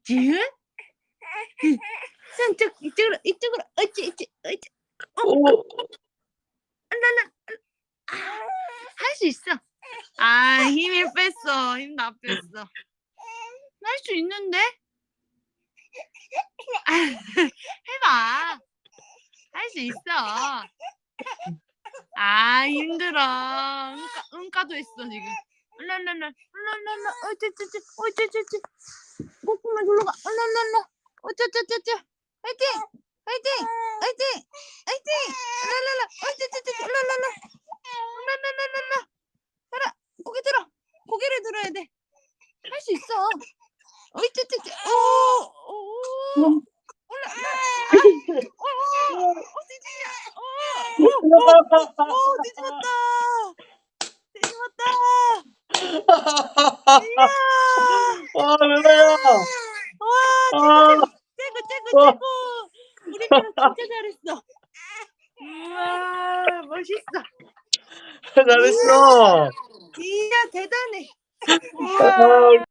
지읒? 손 이쪽으로. 옳지. 오. 나나 할 수 있어. 아, 힘을 뺐어. 힘 다 뺐어. 할 수 있는데? 해봐. 할 수 있어. 아, 힘들어. 응가도 했어, 지금. 랄랄라. 어쩌. 꼬꼬마 놀러 가. 랄랄라. 어쩌. 화이팅! 랄랄라. 어쩌. 랄랄라. 따라. 고개를 들어야 돼. 할 수 있어. 어쩌. 오. 뒤집었다. 이야. 아, 루나야. 와, 최고. 우리 가락 진짜 잘했어. 우와, 멋있어. 잘했어. 이야, 대단해. 우와.